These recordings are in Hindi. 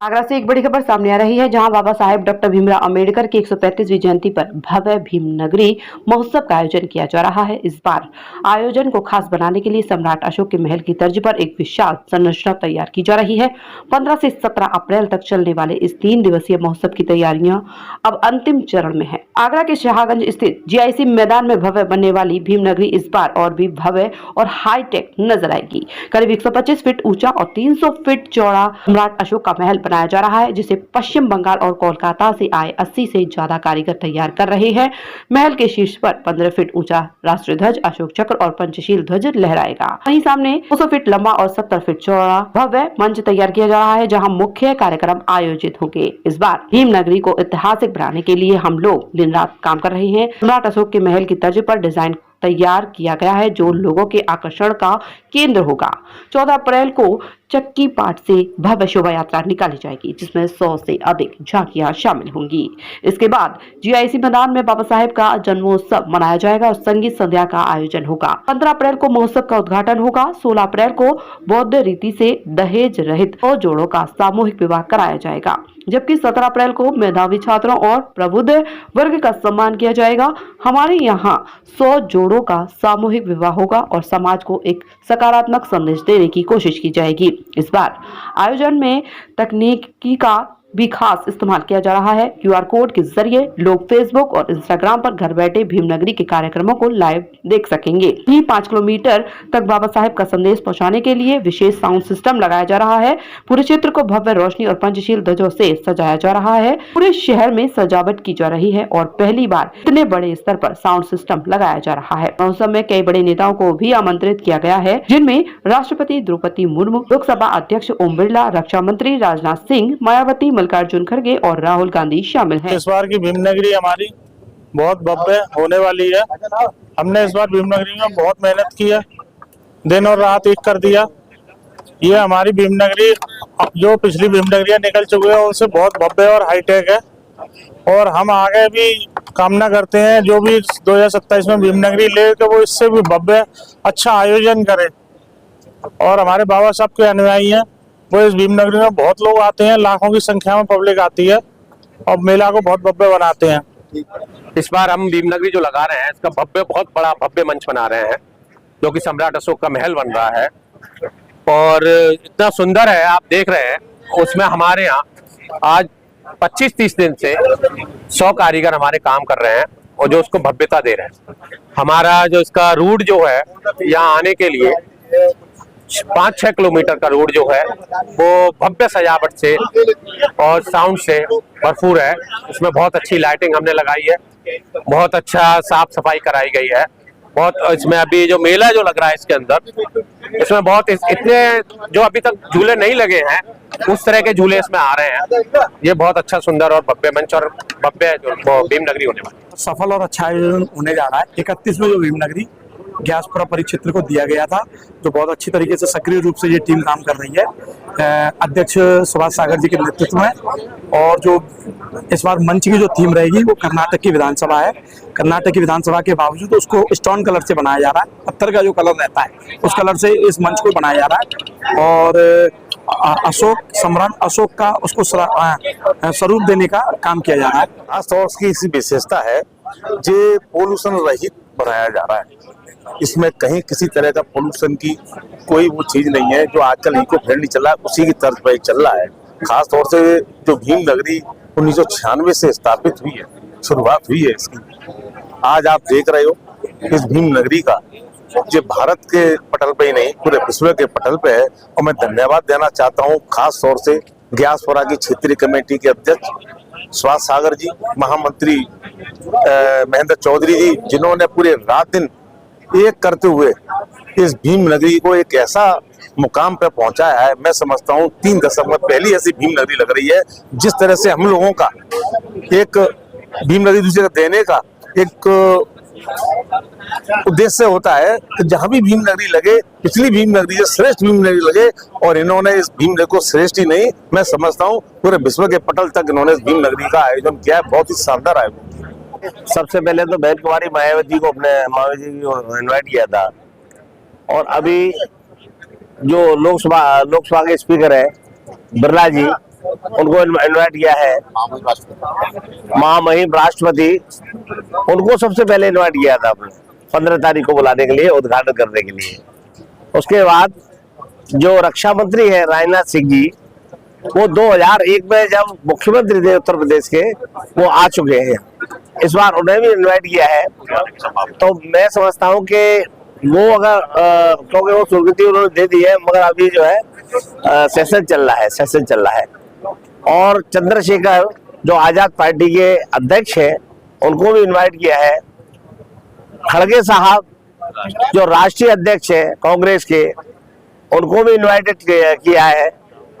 आगरा से एक बड़ी खबर सामने आ रही है, जहां बाबा साहेब डॉक्टर भीमराव अंबेडकर की 135वीं जयंती पर भव्य भीम नगरी महोत्सव का आयोजन किया जा रहा है। इस बार आयोजन को खास बनाने के लिए सम्राट अशोक के महल की तर्ज पर एक विशाल संरचना तैयार की जा रही है। 15 से 17 अप्रैल तक चलने वाले इस 3 दिवसीय महोत्सव की तैयारियां अब अंतिम चरण में है। आगरा के शाहगंज स्थित GIC मैदान में भव्य बनने वाली भीम नगरी इस बार और भी भव्य और हाईटेक नजर आएगी। करीब 125 फीट ऊंचा और 300 फीट चौड़ा सम्राट अशोक का महल बनाया जा रहा है, जिसे पश्चिम बंगाल और कोलकाता से आए 80 से ज्यादा कारीगर तैयार कर रहे हैं। महल के शीर्ष पर 15 फीट ऊंचा राष्ट्रीय ध्वज, अशोक चक्र और पंचशील ध्वज लहराएगा। वहीं सामने 200 फीट लंबा और 70 फीट चौड़ा भव्य मंच तैयार किया जा रहा है, जहां मुख्य कार्यक्रम आयोजित होंगे। इस बार भीम नगरी को ऐतिहासिक बनाने के लिए हम लोग दिन रात काम कर रहे हैं। सम्राट अशोक के महल की तर्ज पर डिजाइन तैयार किया गया है, जो लोगों के आकर्षण का केंद्र होगा। 14 अप्रैल को चक्की पाट से भव्य शोभा यात्रा निकाली जाएगी, जिसमें 100 से अधिक झांकियां शामिल होंगी। इसके बाद GIC मैदान में बाबा साहेब का जन्मोत्सव मनाया जाएगा और संगीत संध्या का आयोजन होगा। 15 अप्रैल को महोत्सव का उद्घाटन होगा। 16 अप्रैल को बौद्ध रीति से दहेज रहित 100 जोड़ों का सामूहिक विवाह कराया जाएगा, जबकि 17 अप्रैल को मेधावी छात्रों और प्रबुद्ध वर्ग का सम्मान किया जाएगा। हमारे यहाँ 100 जोड़ों का सामूहिक विवाह होगा और समाज को एक सकारात्मक संदेश देने की कोशिश की जाएगी। इस बार आयोजन में तकनीकी का भी खास इस्तेमाल किया जा रहा है। QR कोड के जरिए लोग फेसबुक और इंस्टाग्राम पर घर बैठे भीम नगरी के कार्यक्रमों को लाइव देख सकेंगे। ही 5 किलोमीटर तक बाबा साहेब का संदेश पहुंचाने के लिए विशेष साउंड सिस्टम लगाया जा रहा है। पूरे क्षेत्र को भव्य रोशनी और पंचशील ध्वजों से सजाया जा रहा है। पूरे शहर में सजावट की जा रही है और पहली बार इतने बड़े स्तर पर साउंड सिस्टम लगाया जा रहा है। महोत्सव में कई बड़े नेताओं को भी आमंत्रित किया गया है, जिनमें राष्ट्रपति द्रौपदी मुर्मू, लोकसभा अध्यक्ष ओम बिरला, रक्षा मंत्री राजनाथ सिंह, मायावती, मल्लिकार्जुन खड़गे और राहुल गांधी शामिल हैं। इस बार की भीम नगरी हमारी बहुत भव्य होने वाली है। हमने इस बार भीम नगरी में बहुत मेहनत की है, दिन और रात एक कर दिया। ये हमारी भीम नगरी जो पिछली भीम नगरियां निकल चुकी है उनसे बहुत भव्य और हाईटेक है, और हम आगे भी कामना करते हैं जो भी 2027 में भीम नगरी ले तो वो इससे भी भव्य अच्छा आयोजन करे। और हमारे बाबा साहब के अनुयायी हैं, वो इस भीम नगरी में बहुत लोग आते हैं, लाखों की संख्या में पब्लिक आती है और मेला को बहुत भव्य बनाते हैं। इस बार हम भीम नगरी जो लगा रहे हैं इसका भव्य, बहुत बड़ा भव्य मंच बना रहे हैं, जो कि सम्राट अशोक का महल बन रहा है और इतना सुंदर है, आप देख रहे हैं। उसमें हमारे यहाँ आज 25-30 दिन से 100 कारीगर हमारे काम कर रहे हैं और जो उसको भव्यता दे रहे हैं। हमारा जो इसका रूट जो है यहाँ आने के लिए 5-6 किलोमीटर का रोड जो है वो भव्य सजावट से और साउंड से भरपूर है। इसमें बहुत अच्छी लाइटिंग हमने लगाई है, बहुत अच्छा साफ सफाई कराई गई है। बहुत इसमें अभी जो मेला जो लग रहा है इसके अंदर, इसमें बहुत इतने जो अभी तक झूले नहीं लगे हैं उस तरह के झूले इसमें आ रहे हैं। ये बहुत अच्छा, सुंदर और भव्य मंच और भव्य जो भीम नगरी होने वाली है। सफल और अच्छा आयोजन होने जा रहा है। 31 में जो भीम नगरी ग्यासपुरा परिक्षेत्र को दिया गया था, जो बहुत अच्छी तरीके से सक्रिय रूप से ये टीम काम कर रही है अध्यक्ष सुभाष सागर जी के नेतृत्व में। और जो इस बार मंच की जो थीम रहेगी वो कर्नाटक की विधानसभा है। कर्नाटक की विधानसभा के बावजूद उसको स्टोन कलर से बनाया जा रहा है, पत्थर का जो कलर रहता है उस कलर से इस मंच को बनाया जा रहा है। और अशोक, सम्राट अशोक का उसको स्वरूप देने का काम किया जा रहा है। खासतौर की इसी विशेषता है जो पोल्यूशन रहित बनाया जा रहा है। इसमें कहीं किसी तरह का पोल्यूशन की कोई वो चीज नहीं है। जो आजकल इको फ्रेंडली चल रहा है उसी की तर्ज पर चल रहा है। खास तौर से जो भीम नगरी 1996 से स्थापित हुई है, शुरुआत हुई है इसकी, आज आप देख रहे हो इस भीम नगरी का जो भारत के पटल पे ही नहीं पूरे विश्व के पटल पे है। और मैं धन्यवाद देना चाहता हूँ खास तौर से ग्यासपुरा की क्षेत्रीय कमेटी के अध्यक्ष सुभाष सागर जी, महामंत्री महेंद्र चौधरी जी, जिन्होंने पूरे रात दिन एक करते हुए इस भीम नगरी को एक ऐसा मुकाम पे पहुंचाया है। मैं समझता हूँ 3 दशक में पहली ऐसी भीम नगरी लग रही है। जिस तरह से हम लोगों का एक भीम नगरी दूसरे को देने का एक उद्देश्य होता है कि जहां भी भीम नगरी लगे, पिछली भीम नगरी से श्रेष्ठ भीम नगरी लगे, और इन्होंने इस भीम नगरी को श्रेष्ठ ही नहीं, मैं समझता हूँ पूरे विश्व के पटल तक इन्होंने इस भीम नगरी का आयोजन किया है। बहुत ही शानदार आयोजन। सबसे पहले तो बहन कुमारी मायावती को अपने मायावती जी को इन्वाइट किया था, और अभी जो लोकसभा के स्पीकर है बिरला जी, उनको इनवाइट किया है। महामहिम राष्ट्रपति, उनको सबसे पहले इनवाइट किया था आपने 15 तारीख को बुलाने के लिए, उद्घाटन करने के लिए। उसके बाद जो रक्षा मंत्री है राजनाथ सिंह जी, वो 2001 में जब मुख्यमंत्री थे उत्तर प्रदेश के, वो आ चुके हैं। इस बार उन्हें भी इनवाइट किया है। तो मैं समझता हूँ कि वो अगर क्योंकि वो स्वीकृति उन्होंने दे दी है, मगर अभी जो है सेशन चल रहा है। और चंद्रशेखर जो आजाद पार्टी के अध्यक्ष हैं, उनको भी इनवाइट किया है। खड़गे साहब जो राष्ट्रीय अध्यक्ष है कांग्रेस के, उनको भी इनवाइटेड किया है।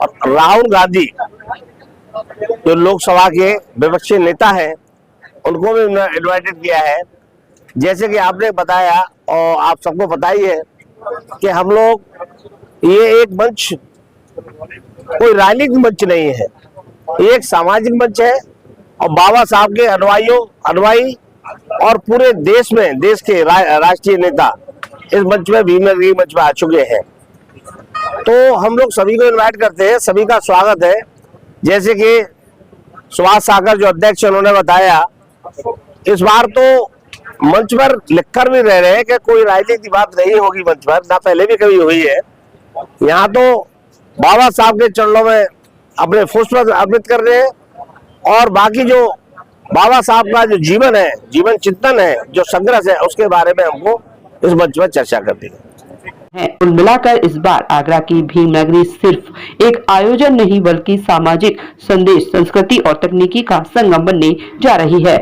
और राहुल गांधी जो लोकसभा के विपक्षी नेता हैं, उनको भी इनवाइटेड किया है। जैसे कि आपने बताया और आप सबको पता ही है कि हम लोग, ये एक मंच कोई राजनीतिक मंच नहीं है, ये एक सामाजिक मंच है। और बाबा साहब के अनुयायी और पूरे देश में देश के राष्ट्रीय नेता इस मंच में भीमनगरी मंच में आ चुके हैं। तो हम लोग सभी को इनवाइट करते हैं, सभी का स्वागत है। जैसे कि सुभाष सागर जो अध्यक्ष उन्होंने बताया, इस बार तो मंच पर लिखकर भी रह रहे हैं कि कोई राजनीतिक की बात नहीं होगी मंच पर, ना पहले भी कभी हुई है। यहाँ तो बाबा साहब के चरणों में अपने पुष्प अर्पित कर रहे हैं। और बाकी जो बाबा साहब का जो जीवन है, जीवन चिंतन है, जो संघर्ष है, उसके बारे में हमको इस मंच में चर्चा करनी है। कुल मिलाकर इस बार आगरा की भीम नगरी सिर्फ एक आयोजन नहीं बल्कि सामाजिक संदेश, संस्कृति और तकनीकी का संगम बनने जा रही है।